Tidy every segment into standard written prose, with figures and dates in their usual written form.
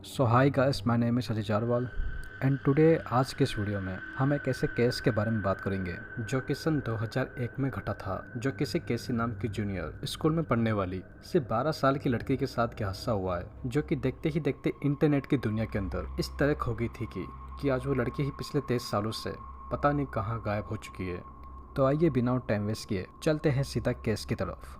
So hi guys, my name is Ajay Jarwal and today आज के इस वीडियो में हम एक ऐसे केस के बारे में बात करेंगे जो कि सन 2001 में घटा था। जो किसी केसी नाम की जूनियर स्कूल में पढ़ने वाली सिर्फ 12 साल की लड़की के साथ क्या हादसा हुआ है, जो कि देखते ही देखते इंटरनेट की दुनिया के अंदर इस तरह खो गई थी कि आज वो लड़की ही पिछले 23 सालों से पता नहीं कहाँ गायब हो चुकी है। तो आइए बिना टाइम वेस्ट किए चलते हैं सीधा केस की तरफ।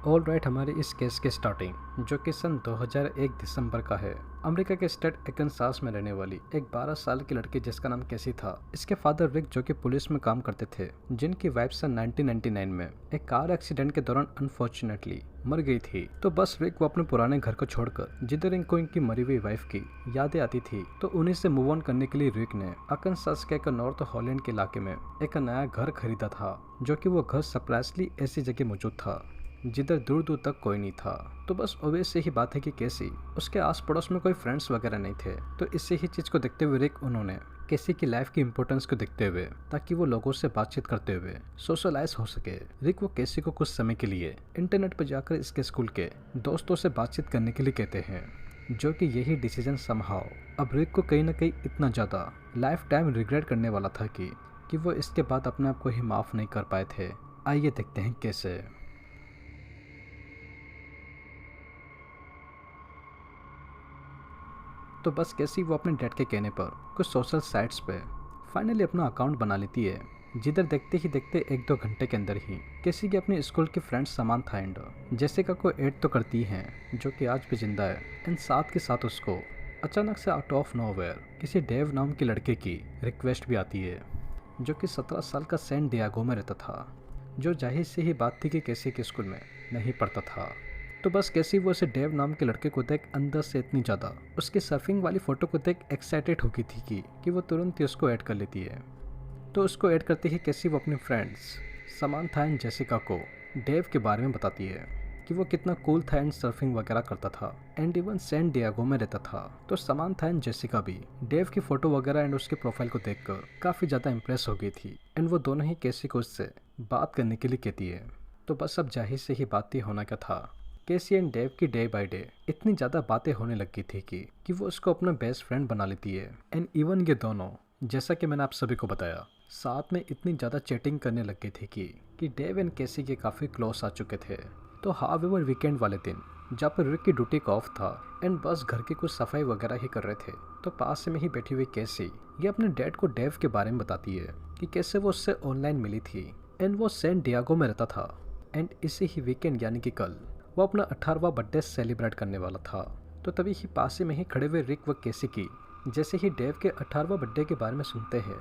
ऑल राइट, हमारे इस केस की स्टार्टिंग जो कि सन 2001 दिसंबर का है। अमेरिका के स्टेट अरकानसास में रहने वाली एक 12 साल की लड़की जिसका नाम कैसी था। इसके फादर रिक जो कि पुलिस में काम करते थे, जिनकी वाइफ सन 1999 में एक कार एक्सीडेंट के दौरान अनफॉर्चुनेटली मर गई थी। तो बस रिक वो अपने पुराने घर को छोड़कर जिधर इनको इनकी मरी हुई वाइफ की यादें आती थी, तो उन्हीं से मूव ऑन करने के लिए रिक ने अरकानसास के एक नॉर्थ हॉलैंड के इलाके में एक नया घर खरीदा था, जो कि वो घर सरप्राइजली ऐसी जगह मौजूद था जिधर दूर दूर तक कोई नहीं था। तो बस ऑब्वियस से ही बात है कि कैसी उसके आस पड़ोस में कोई फ्रेंड्स वगैरह नहीं थे। तो इसी ही चीज को देखते हुए रिक उन्होंने कैसी की लाइफ की इंपॉर्टेंस को देखते हुए, ताकि वो लोगों से बातचीत करते हुए सोशलाइज हो सके, रिक वो कैसी को कुछ समय के लिए इंटरनेट पर जाकर इसके स्कूल के दोस्तों से बातचीत करने के लिए कहते हैं। जो कि यही डिसीजन समहाउ अब रिक को कहीं ना कहीं इतना ज्यादा लाइफ टाइम रिग्रेट करने वाला था कि वो इसके बाद अपने आप को ही माफ नहीं कर पाए थे। आइए देखते हैं कैसे। तो बस कैसी वो अपने डैड के कहने पर कुछ सोशल साइट्स पे फाइनली अपना अकाउंट बना लेती है, जिधर देखते ही देखते 1-2 घंटे के अंदर ही कैसी की अपने स्कूल के फ्रेंड समांथा एंड जेसिका को ऐड तो करती हैं, जो कि आज भी जिंदा है। एंड साथ के साथ उसको अचानक से आउट ऑफ नोवेयर किसी डेव नाम के लड़के की रिक्वेस्ट भी आती है, जो कि 17 साल का सैन डियागो में रहता था, जो जाहिर से ही बात थी कि कैसी के स्कूल में नहीं पढ़ता था। तो बस कैसी वो उसे डेव नाम के लड़के को देख अंदर से इतनी ज़्यादा उसकी सर्फिंग वाली फ़ोटो को देख एक्साइटेड हो गई थी कि वो तुरंत ही उसको ऐड कर लेती है। तो उसको ऐड करते ही कैसी वो अपने फ्रेंड्स समांथा एंड जेसिका को डेव के बारे में बताती है कि वो कितना कूल था एंड सर्फिंग वगैरह करता था एंड इवन सैन डियागो में रहता था। तो समांथा एंड जेसिका भी डेव की फ़ोटो वगैरह एंड उसके प्रोफाइल को देखकर काफ़ी ज़्यादा इंप्रेस हो गई थी एंड वो दोनों ही कैसी को उससे बात करने के लिए कहती है। तो बस अब जाहिर से ही बात ही होना क्या था, केसी एंड डेव की डे बाय डे इतनी ज़्यादा बातें होने लगी थी कि वो उसको अपना बेस्ट फ्रेंड बना लेती है। एंड इवन ये दोनों, जैसा कि मैंने आप सभी को बताया, साथ में इतनी ज़्यादा चैटिंग करने लग गई थी कि डेव एंड केसी के काफ़ी क्लोज आ चुके थे। तो हाउएवर वीकेंड वाले दिन जहाँ पर रिक की ड्यूटी का ऑफ था एंड बस घर की कुछ सफाई वगैरह ही कर रहे थे, तो पास में ही बैठी हुई केसी ये अपने डैड को डेव के बारे में बताती है कि कैसे वो उससे ऑनलाइन मिली थी एंड वो सैन डियागो में रहता था एंड इसी ही वीकेंड यानी कि कल वो अपना 18वां बर्थडे सेलिब्रेट करने वाला था। तो तभी ही पास में ही खड़े हुए रिक व केसी की जैसे ही डेव के 18वां बर्थडे के बारे में सुनते हैं,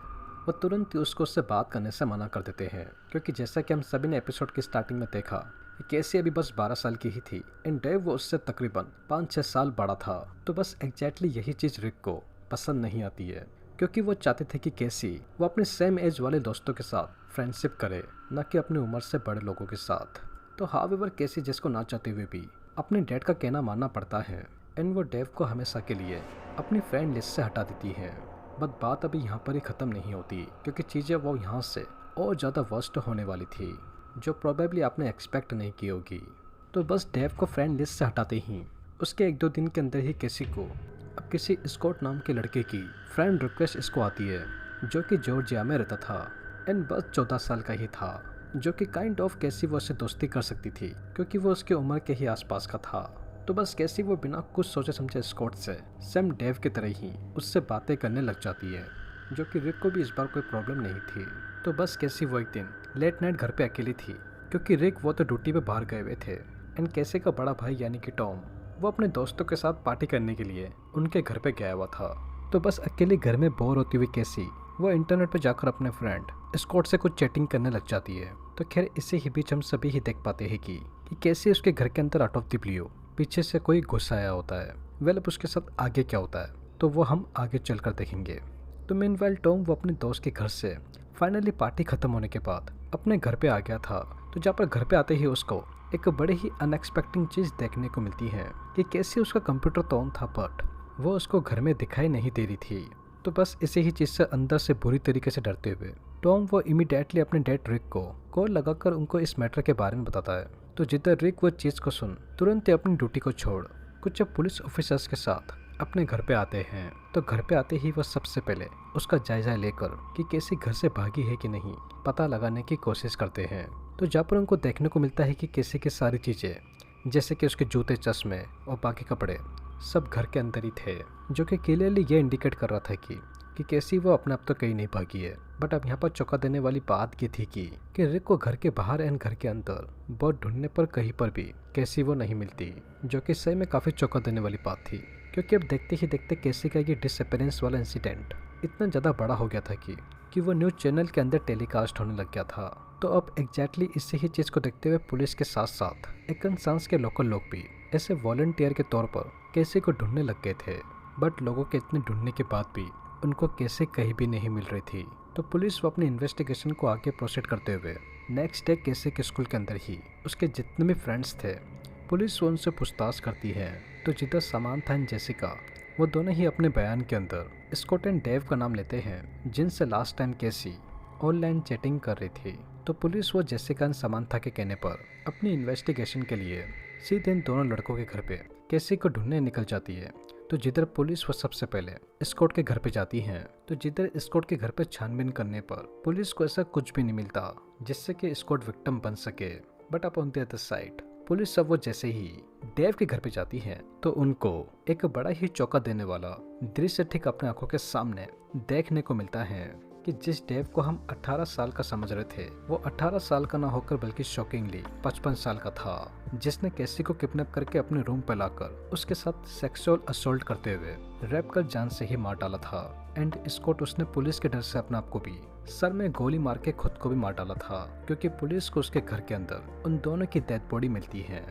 वो तुरंत ही उसको उससे बात करने से मना कर देते हैं, क्योंकि जैसा कि हम सभी ने एपिसोड की स्टार्टिंग में देखा कि केसी अभी बस 12 साल की ही थी एंड डेव वो उससे तकरीबन 5-6 साल बड़ा था। तो बस एग्जैक्टली यही चीज़ रिक को पसंद नहीं आती है, क्योंकि वो चाहते थे कि केसी वो अपने सेम एज वाले दोस्तों के साथ फ्रेंडशिप करे, न कि अपनी उम्र से बड़े लोगों के साथ। तो हाउएवर केसी जिसको ना चाहते हुए भी अपने डैड का कहना मानना पड़ता है एंड वो डेव को हमेशा के लिए अपनी फ्रेंड लिस्ट से हटा देती है। बट बात अभी यहाँ पर ही ख़त्म नहीं होती, क्योंकि चीज़ें वो यहाँ से और ज़्यादा वर्स्ट होने वाली थी, जो प्रोबेबली आपने एक्सपेक्ट नहीं की होगी। तो बस डेव को फ्रेंड लिस्ट से हटाते ही उसके 1-2 दिन के अंदर ही केसी को अब किसी स्कॉट नाम के लड़के की फ्रेंड रिक्वेस्ट इसको आती है, जो कि जॉर्जिया में रहता था एंड बस 14 साल का ही था, जो कि काइंड ऑफ कैसी वो उससे दोस्ती कर सकती थी क्योंकि वो उसकी उम्र के ही आसपास का था। तो बस कैसी वो बिना कुछ सोचे समझे स्कॉट से सेम डेव की तरह ही उससे बातें करने लग जाती है, जो कि रिक को भी इस बार कोई प्रॉब्लम नहीं थी। तो बस कैसी वो एक दिन लेट नाइट घर पे अकेली थी, क्योंकि रिक वो तो ड्यूटी पे बाहर गए हुए थे एंड कैसी का बड़ा भाई यानी कि टॉम वो अपने दोस्तों के साथ पार्टी करने के लिए उनके घर पे गया हुआ था। तो बस अकेले घर में बोर होती हुई कैसी वो इंटरनेट पर जाकर अपने फ्रेंड स्कॉट से कुछ चैटिंग करने लग जाती है। तो खैर इसी ही बीच हम सभी ही देख पाते हैं कि कैसे उसके घर के अंदर आउट ऑफ द ब्लू पीछे से कोई घुस आया होता है। वेल अब उसके साथ आगे क्या होता है तो वो हम आगे चलकर देखेंगे। तो मीनवाइल टॉम वो अपने दोस्त के घर से फाइनली पार्टी खत्म होने के बाद अपने घर पे आ गया था। तो जहाँ पर घर पे आते ही उसको एक बड़े ही अनएक्सपेक्टिंग चीज़ देखने को मिलती है कि कैसे उसका कंप्यूटर तो ऑन था बट वो उसको घर में दिखाई नहीं दे रही थी। तो बस इसी ही चीज़ से अंदर से बुरी तरीके से डरते हुए टॉम वो इमीडिएटली अपने डैड रिक को कॉल लगाकर उनको इस मैटर के बारे में बताता है। तो जिधर रिक वो चीज़ को सुन तुरंत ही अपनी ड्यूटी को छोड़ कुछ पुलिस ऑफिसर्स के साथ अपने घर पे आते हैं। तो घर पे आते ही वह सबसे पहले उसका जायजा लेकर कि कैसी घर से भागी है कि नहीं पता लगाने की कोशिश करते हैं। तो जहाँ पर उनको देखने को मिलता है कि कैसे की सारी चीज़ें जैसे कि उसके जूते, चश्मे और बाकी कपड़े सब घर के अंदर ही थे, जो कि क्लियरली ये इंडिकेट कर रहा था कि कैसी वो अपने आप तो कहीं नहीं भागी है। बट अब यहाँ पर चौंका देने वाली बात ये थी कि रिक को घर के बाहर एंड घर के अंदर बहुत ढूंढने पर कहीं पर भी कैसी वो नहीं मिलती, जो कि सही में काफ़ी चौंका देने वाली बात थी। क्योंकि अब देखते ही देखते कैसी का ये डिसअपेरेंस वाला इंसिडेंट इतना ज़्यादा बड़ा हो गया था कि वो न्यूज़ चैनल के अंदर टेलीकास्ट होने लग गया था। तो अब एग्जैक्टली इसी ही चीज़ को देखते हुए पुलिस के साथ साथ एकनसांस के लोकल लोग भी ऐसे वॉलंटियर के तौर पर कैसी को ढूंढने लग गए थे। बट लोगों के इतने ढूंढने के बाद भी उनको कैसे कहीं भी नहीं मिल रही थी। तो पुलिस वो अपनी इन्वेस्टिगेशन को आगे प्रोसीड करते हुए नेक्स्ट डे कैसे के स्कूल के अंदर ही उसके जितने भी फ्रेंड्स थे पुलिस वो उनसे पूछताछ करती है। तो जिधर समांथा एंड जेसिका वो दोनों ही अपने बयान के अंदर स्कॉट एंड डेव का नाम लेते हैं, जिनसे लास्ट टाइम कैसी ऑनलाइन चैटिंग कर रही थी। तो पुलिस वो जेसिका एंड समांथा के कहने पर अपनी इन्वेस्टिगेशन के लिए सीधे इन दोनों लड़कों के घर पे कैसी को ढूंढने निकल जाती है। तो जिधर पुलिस वो सबसे पहले स्कॉट के घर पे जाती हैं। तो जिधर स्कॉट के घर पे छानबीन करने पर पुलिस को ऐसा कुछ भी नहीं मिलता जिससे कि स्कॉट विक्टिम बन सके। But up on the other side police सब वो जैसे ही डेव के घर पे जाती है तो उनको एक बड़ा ही चौंका देने वाला दृश्य ठीक अपने आंखों के सामने देखने को मिलता है कि जिस डेव को हम 18 साल का समझ रहे थे वो 18 साल का ना होकर बल्कि शॉकिंगली 55 साल का था, जिसने कैसी को किडनैप करके अपने रूम पे लाकर उसके साथ सेक्सुअल असॉल्ट करते हुए रैप कर जान से ही मार डाला था। एंड स्कॉट उसने पुलिस के डर से अपने आप को भी सर में गोली मार के खुद को भी मार डाला था, क्योंकि पुलिस को उसके घर के अंदर उन दोनों की डेड बॉडी मिलती है।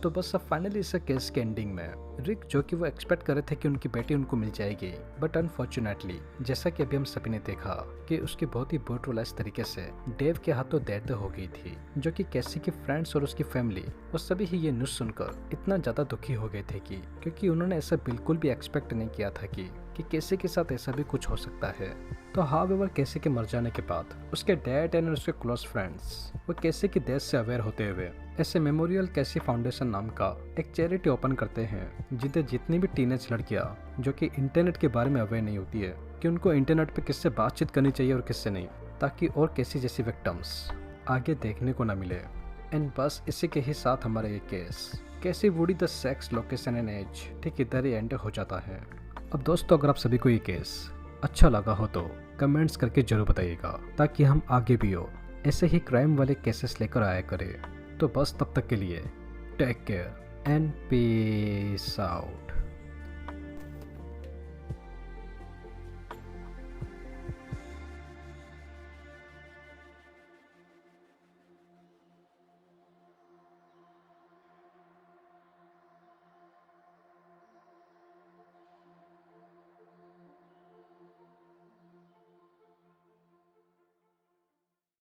तो बस अब फाइनली इस केस के एंडिंग में रिक, जो कि वो एक्सपेक्ट कर रहे थे कि उनकी बेटी उनको मिल जाएगी, बट अनफॉर्चुनेटली जैसा कि अभी हम सभी ने देखा कि उसकी बहुत ही ब्रूटलाइज तरीके से डेव के हाथों डेथ हो गई थी, जो कि कैसी के फ्रेंड्स और उसकी फैमिली वो सभी ही ये न्यूज़ सुनकर इतना ज़्यादा दुखी हो गए थे कि क्योंकि उन्होंने ऐसा बिल्कुल भी एक्सपेक्ट नहीं किया था कि कैसी के साथ ऐसा भी कुछ हो सकता है। तो हाउएवर कैसी के मर जाने के बाद उसके डैड एंड उसके क्लोज फ्रेंड्स वो कैसी की डेथ से अवेयर होते हुए ऐसे मेमोरियल कैसी फाउंडेशन नाम का एक चैरिटी ओपन करते हैं, जिधर जितनी भी टीनेज लड़कियां जो कि इंटरनेट के बारे में अवेयर नहीं होती है कि उनको इंटरनेट पे किससे बातचीत करनी चाहिए और किससे नहीं, ताकि और कैसी जैसी विक्टिम्स आगे देखने को ना मिले। एंड बस इसी के ही साथ हमारा ये केस कैसी वुडी the sex location and age ठीक इधर ही एंड हो जाता है। अब दोस्तों, अगर आप सभी को ये केस अच्छा लगा हो तो कमेंट्स करके जरूर बताइएगा, ताकि हम आगे भी हो ऐसे ही क्राइम वाले केसेस लेकर आया करें। तो बस तब तक के लिए take care and peace out.